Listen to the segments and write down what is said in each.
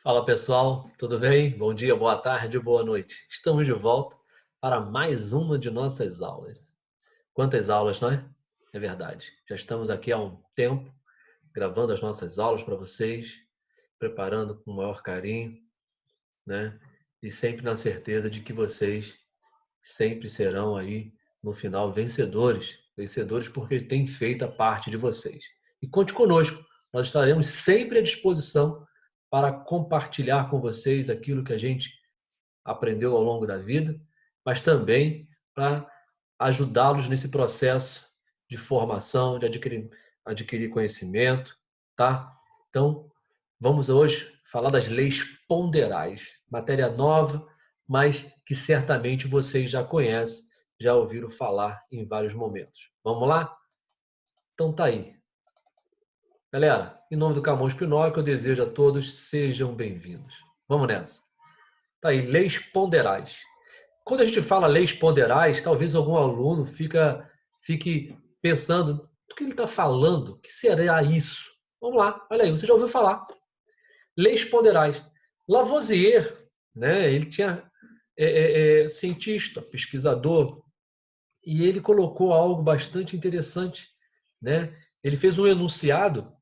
Fala pessoal, tudo bem? Bom dia, boa tarde, boa noite. Estamos de volta para mais uma de nossas aulas. Quantas aulas, não é? É verdade. Já estamos aqui há um tempo gravando as nossas aulas para vocês, preparando com o maior carinho, né? E sempre na certeza de que vocês sempre serão aí no final vencedores, vencedores porque tem feito a parte de vocês. E conte conosco, nós estaremos sempre à disposição para compartilhar com vocês aquilo que a gente aprendeu ao longo da vida, mas também para ajudá-los nesse processo de formação, de adquirir conhecimento, tá? Então, vamos hoje falar das leis ponderais, matéria nova, mas que certamente vocês já conhecem, já ouviram falar em vários momentos. Vamos lá? Então tá aí. Galera, em nome do Camões Pinóquio, eu desejo a todos sejam bem-vindos. Vamos nessa. Tá aí, leis ponderais. Quando a gente fala leis ponderais, talvez algum aluno fique pensando, do que ele está falando? O que será isso? Vamos lá, olha aí, você já ouviu falar. Leis ponderais. Lavoisier, né, ele tinha cientista, pesquisador, e ele colocou algo bastante interessante. Né? Ele fez um enunciado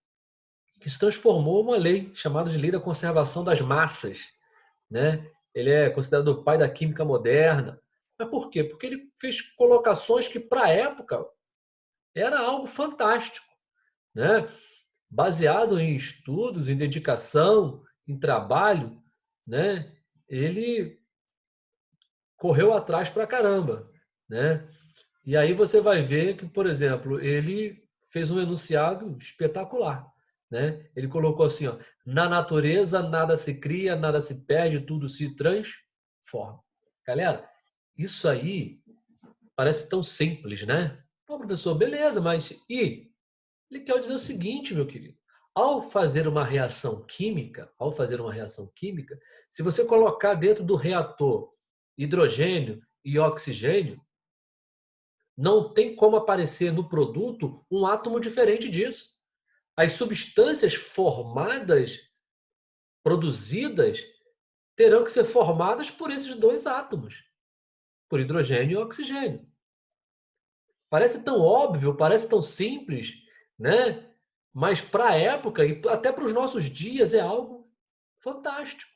que se transformou em uma lei, chamada de Lei da Conservação das Massas. Né? Ele é considerado o pai da química moderna. Mas por quê? Porque ele fez colocações que, para a época, era algo fantástico. Né? Baseado em estudos, em dedicação, em trabalho, né? Ele correu atrás para caramba. Né? E aí você vai ver que, por exemplo, ele fez um enunciado espetacular. Né? Ele colocou assim, ó, na natureza nada se cria, nada se perde, tudo se transforma. Galera, isso aí parece tão simples, né? Pô, professor, beleza, mas e? Ele quer dizer o seguinte, meu querido. Ao fazer uma reação química, se você colocar dentro do reator hidrogênio e oxigênio, não tem como aparecer no produto um átomo diferente disso. As substâncias formadas, produzidas, terão que ser formadas por esses dois átomos, por hidrogênio e oxigênio. Parece tão óbvio, parece tão simples, né? Mas para a época e até para os nossos dias é algo fantástico.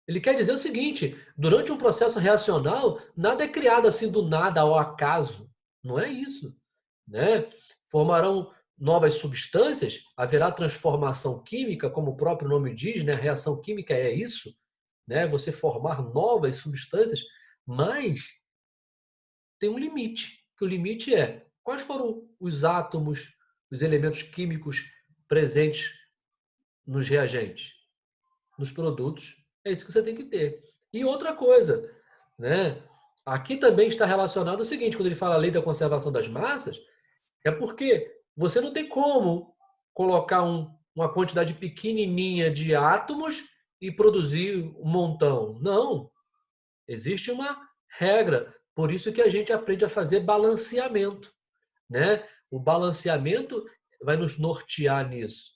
Ele quer dizer o seguinte: durante um processo reacional, nada é criado assim do nada ao acaso. Não é isso. Né? Formarão novas substâncias, haverá transformação química, como o próprio nome diz, né? Reação química é isso, né? Você formar novas substâncias, mas tem um limite, que o limite é quais foram os átomos, os elementos químicos presentes nos reagentes, nos produtos. É isso que você tem que ter. E outra coisa, né? Aqui também está relacionado ao seguinte, quando ele fala a lei da conservação das massas, é porque você não tem como colocar uma quantidade pequenininha de átomos e produzir um montão. Não. Existe uma regra. Por isso que a gente aprende a fazer balanceamento. Né? O balanceamento vai nos nortear nisso.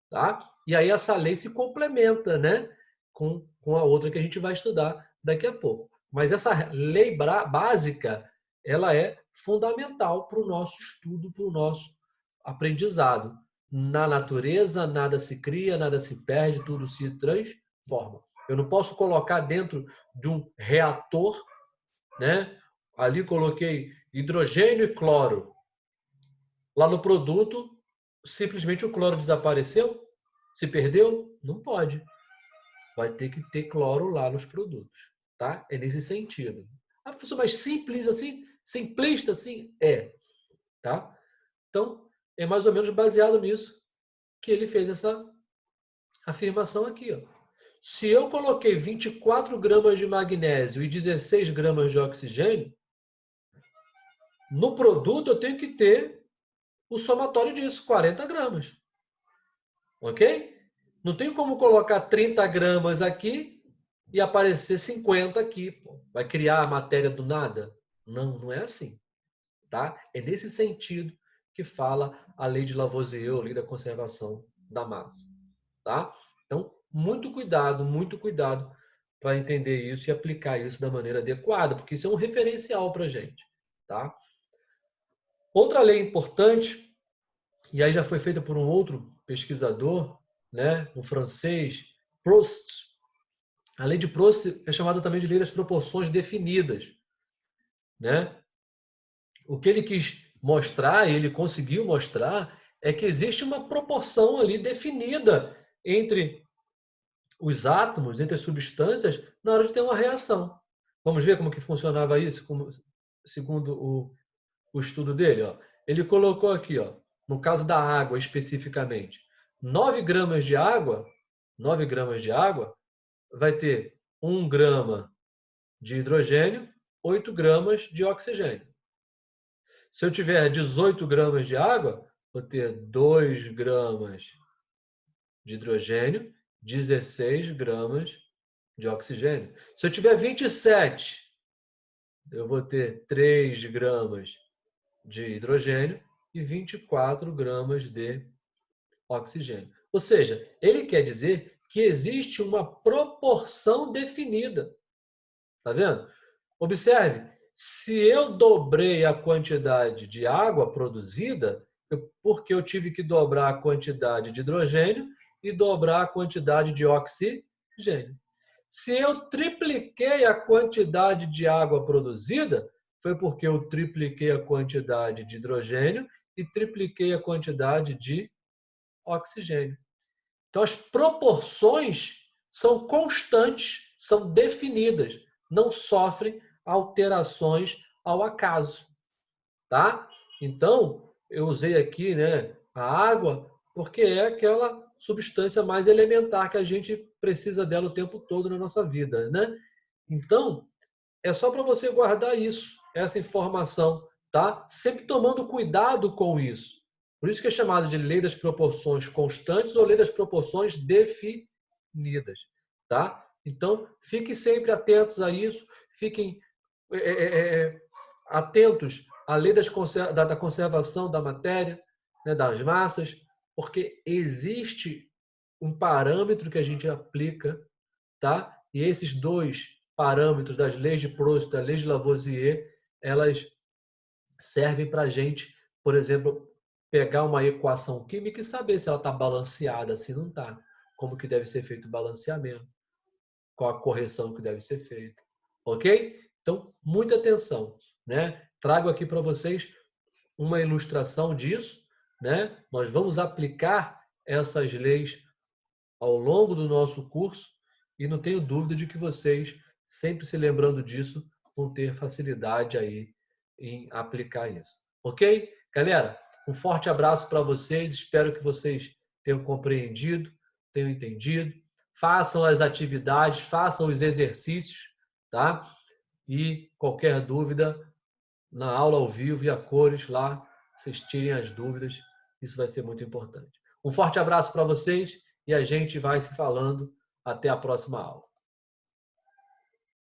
Tá? E aí essa lei se complementa, né? com a outra que a gente vai estudar daqui a pouco. Mas essa lei básica, ela é fundamental para o nosso estudo, para o nosso aprendizado. Na natureza, nada se cria, nada se perde, tudo se transforma. Eu não posso colocar dentro de um reator, né? Ali coloquei hidrogênio e cloro. Lá no produto, simplesmente o cloro desapareceu? Se perdeu? Não pode. Vai ter que ter cloro lá nos produtos, tá? É nesse sentido. Ah, professor, mas simples assim? Simplista assim? É, tá? Então, é mais ou menos baseado nisso que ele fez essa afirmação aqui, ó. Se eu coloquei 24 gramas de magnésio e 16 gramas de oxigênio, no produto eu tenho que ter o somatório disso, 40 gramas. Ok? Não tem como colocar 30 gramas aqui e aparecer 50 aqui. Pô. Vai criar a matéria do nada? Não, não é assim. Tá? É nesse sentido que fala a lei de Lavoisier, a lei da conservação da massa. Tá? Então, muito cuidado para entender isso e aplicar isso da maneira adequada, porque isso é um referencial para a gente, tá? Outra lei importante, e aí já foi feita por um outro pesquisador, né, um francês, Proust. A lei de Proust é chamada também de lei das proporções definidas, né? O que ele quis mostrar, e ele conseguiu mostrar, é que existe uma proporção ali definida entre os átomos, entre as substâncias, na hora de ter uma reação. Vamos ver como que funcionava isso, segundo o estudo dele. Ó. Ele colocou aqui, ó, no caso da água especificamente, 9 gramas de água, 9 gramas de água vai ter 1 grama de hidrogênio, 8 gramas de oxigênio. Se eu tiver 18 gramas de água, vou ter 2 gramas de hidrogênio, 16 gramas de oxigênio. Se eu tiver 27, eu vou ter 3 gramas de hidrogênio e 24 gramas de oxigênio. Ou seja, ele quer dizer que existe uma proporção definida. Tá vendo? Observe, se eu dobrei a quantidade de água produzida, porque eu tive que dobrar a quantidade de hidrogênio e dobrar a quantidade de oxigênio. Se eu tripliquei a quantidade de água produzida, foi porque eu tripliquei a quantidade de hidrogênio e tripliquei a quantidade de oxigênio. Então, as proporções são constantes, são definidas, não sofrem alterações ao acaso, tá? Então, eu usei aqui, né, a água, porque é aquela substância mais elementar que a gente precisa dela o tempo todo na nossa vida, né? Então, é só para você guardar isso, essa informação, tá? Sempre tomando cuidado com isso. Por isso que é chamado de lei das proporções constantes ou lei das proporções definidas, tá? Então, fiquem sempre atentos a isso, fiquem atentos à lei da conservação da matéria, né, das massas, porque existe um parâmetro que a gente aplica, tá? E esses dois parâmetros das leis de Proust e da lei de Lavoisier, elas servem para a gente, por exemplo, pegar uma equação química e saber se ela está balanceada, se não está, como que deve ser feito o balanceamento, qual a correção que deve ser feita, ok? Então, muita atenção, né? Trago aqui para vocês uma ilustração disso, né? Nós vamos aplicar essas leis ao longo do nosso curso e não tenho dúvida de que vocês, sempre se lembrando disso, vão ter facilidade aí em aplicar isso. Ok? Galera, um forte abraço para vocês. Espero que vocês tenham compreendido, tenham entendido. Façam as atividades, façam os exercícios, tá? E qualquer dúvida, na aula ao vivo e a cores lá, vocês tirem as dúvidas. Isso vai ser muito importante. Um forte abraço para vocês e a gente vai se falando. Até a próxima aula.